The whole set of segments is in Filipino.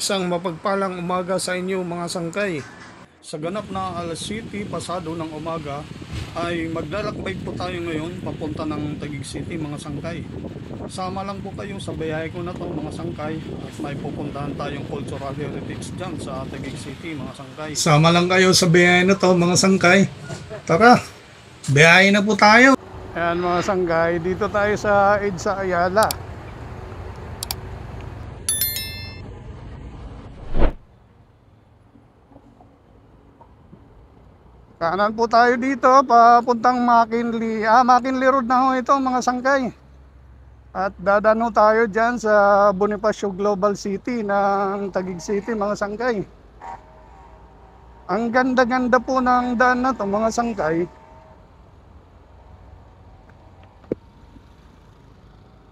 Isang mapagpalang umaga sa inyo mga sangkay. Sa ganap na alas 7 pasado ng umaga ay maglalakbay po tayo ngayon papunta ng Taguig City mga sangkay. Sama lang po kayo sa biyahe ko na to mga sangkay at may pupuntahan tayong cultural heritage dyan sa Taguig City mga sangkay. Sama lang kayo sa biyahe na to mga sangkay. Tara, biyahe na po tayo. Ayan mga sangkay, dito tayo sa EDSA Ayala. Kanan po tayo dito, papuntang McKinley Road na ho ito mga sangkay. At dadaan ho tayo dyan sa Bonifacio Global City ng Taguig City mga sangkay. Ang ganda-ganda po ng daan na to mga sangkay.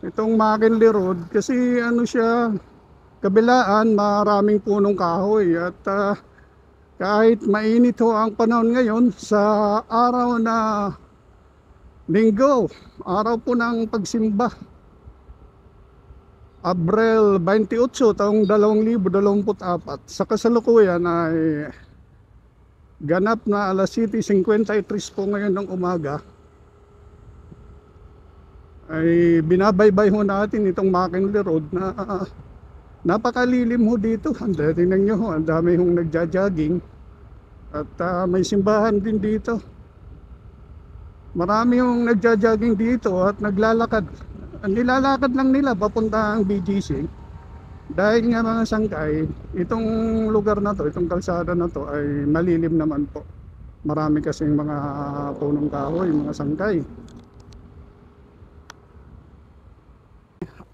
Itong McKinley Road kasi ano siya, kabilaan maraming punong kahoy at kahit mainit ho ang panahon ngayon sa araw na Linggo, araw po ng pagsimba, Abril 28 taong 2024, sa kasalukuyan ay ganap na alas 7:53 po ngayon ng umaga, ay binabaybay ho natin itong McKinley Road na napakalilim ho dito. Tingnan nyo ho, ang dami hong nagja-jogging at may simbahan din dito. Marami hong nagja-jogging dito at naglalakad. Nilalakad lang nila papunta ang BGC. Dahil nga mga sangkay, itong lugar na to, itong kalsada na to ay malilim naman po. Marami kasing mga punong kahoy, mga sangkay.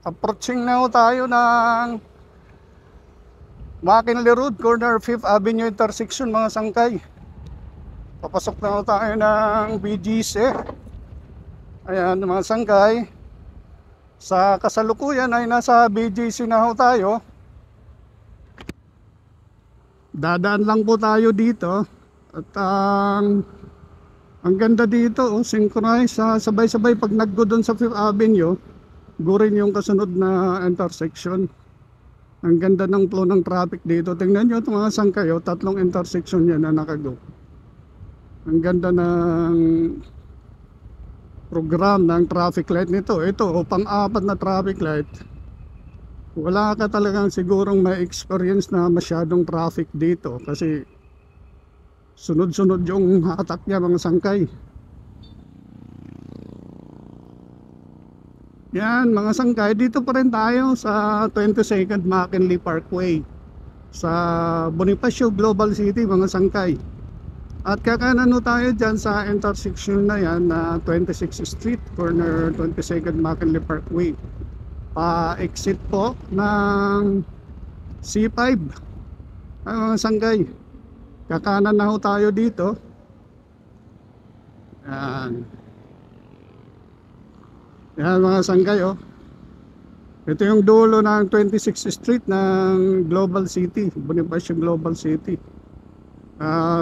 Approaching na ho tayo ng McKinley Road, corner 5th Avenue intersection mga sangkay. Papasok na tayo ng BGC. Ayan mga sangkay. Sa kasalukuyan ay nasa BGC na ho tayo. Dadaan lang po tayo dito. At ang ganda dito, synchronize, sabay-sabay pag nag-go doon sa 5th Avenue, go rin yung kasunod na intersection. Ang ganda ng flow ng traffic dito. Tingnan nyo itong mga sangkay, tatlong intersection yan na nakago. Ang ganda ng program ng traffic light nito. Ito, pang-apat na traffic light. Wala ka talagang sigurong may experience na masyadong traffic dito kasi sunod-sunod yung hatak niya mga sangkay. Yan mga sangkay, dito pa rin tayo sa 22nd McKinley Parkway sa Bonifacio Global City mga sangkay. At kakanan tayo dyan sa intersection na yan na 26th Street, corner 22nd McKinley Parkway. Pa-exit po ng C5 mga sangkay. Kakanan na ho tayo dito. Yan. Yan mga sangkay Ito yung dulo ng 26th Street ng Global City, Bonifacio Global City.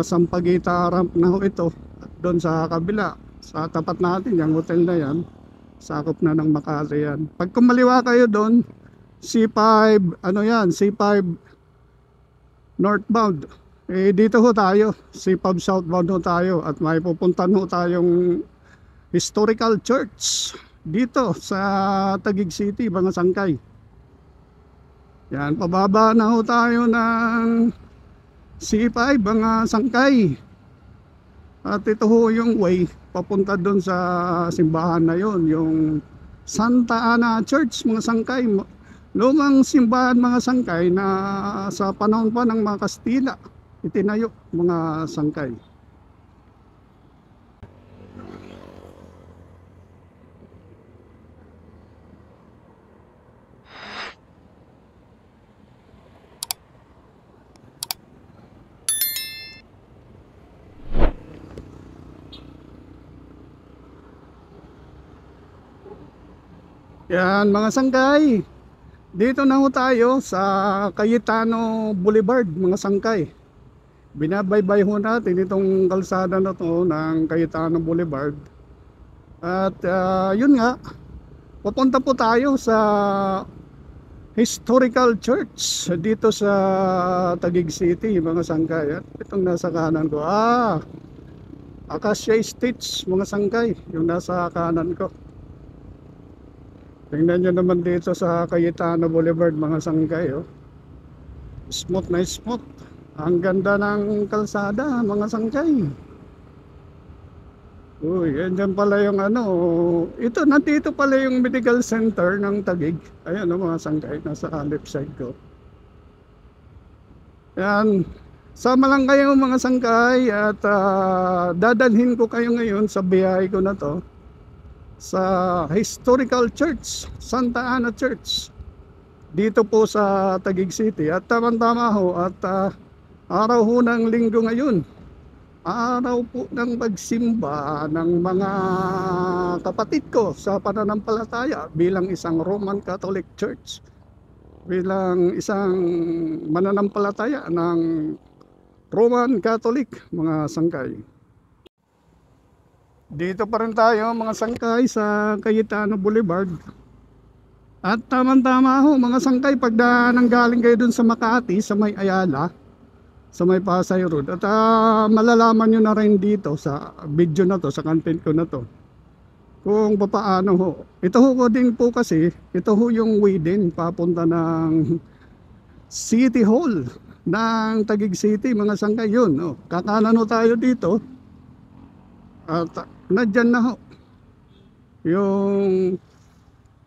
Sampaguita ramp na ho ito. At doon sa kabila, sa tapat natin, yung hotel na yan, sakop na ng Makati yan. Pag kumaliwa kayo doon, C5, C5 northbound. Dito ho tayo, C5 southbound ho tayo. At may pupuntan ho tayong historical church dito sa Taguig City mga sangkay. Yan, pababa na ho tayo ng C5 mga sangkay. At ito ho yung way papunta doon sa simbahan na yon, yung Santa Ana Church mga sangkay. Lumang simbahan mga sangkay na sa panahon pa ng mga Kastila itinayo mga sangkay. Yan mga sangkay, dito na ho tayo sa Cayetano Boulevard mga sangkay. Binabaybay ho natin itong kalsada na to ng Cayetano Boulevard. At yun nga, papunta po tayo sa historical church dito sa Taguig City, mga sangkay. At itong nasa kanan ko, Acacia Estates, mga sangkay, yung nasa kanan ko. Tingnan nyo naman dito sa Cayetano Boulevard, mga sangkay, oh. Smooth na smooth. Ang ganda ng kalsada, mga sangkay. Uy, yan dyan pala yung ano. Ito, nandito pala yung medical center ng Taguig. Ayan, oh, mga sangkay, nasa left side ko. Yan. Sama lang kayo, mga sangkay, at dadalhin ko kayo ngayon sa biyahe ko na to sa Historical Church, Santa Ana Church, dito po sa Taguig City. At tama-tama ho, at araw ho ng linggo ngayon, araw po ng pagsimba ng mga kapatid ko sa pananampalataya bilang isang Roman Catholic Church, bilang isang mananampalataya ng Roman Catholic, mga sangkay. Dito pa rin tayo, mga sangkay, sa Cayetano Boulevard. At tama-tama ho, mga sangkay, pag nanggaling kayo dun sa Makati, sa may Ayala, sa may Pasay Road. At malalaman nyo na rin dito sa video na to, sa content ko na to, kung paano ho. Ito ho ko din po kasi, ito ho yung way din papunta ng City Hall ng Taguig City, mga sangkay. Yun, oh. Kakanan ho tayo dito. At nadyan na ho yung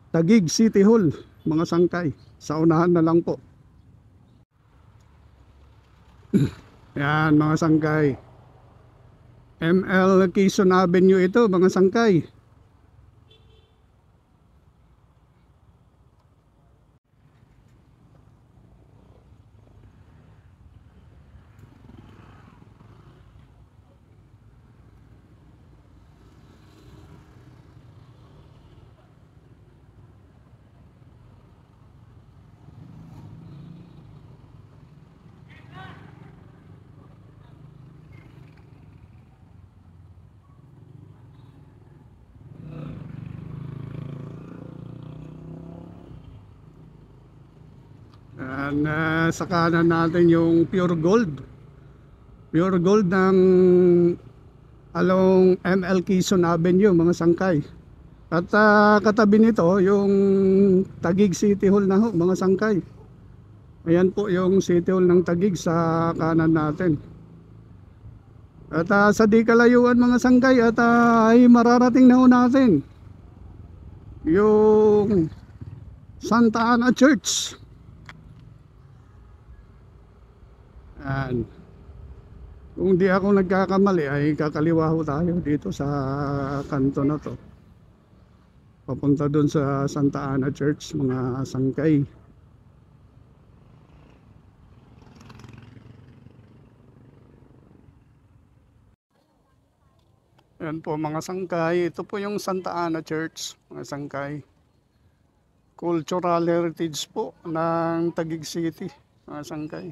Taguig City Hall, mga sangkay. Sa unahan na lang po. Yan, mga sangkay. ML Quezon Avenue ito, mga sangkay. Yan, sa kanan natin yung Pure Gold. Pure Gold ng along ML Quezon Avenue, mga sangkay. At katabi nito yung Taguig City Hall na ho, mga sangkay. Ayan po yung City Hall ng Taguig sa kanan natin. At sa di kalayuan, mga sangkay, at ay mararating na ho natin yung Santa Ana Church. Ayan. Kung di ako nagkakamali ay kakaliwa ho tayo dito sa kanto na to, papunta dun sa Santa Ana Church, mga sangkay. Yan po, mga sangkay. Ito po yung Santa Ana Church, mga sangkay. Cultural heritage po ng Taguig City, mga sangkay.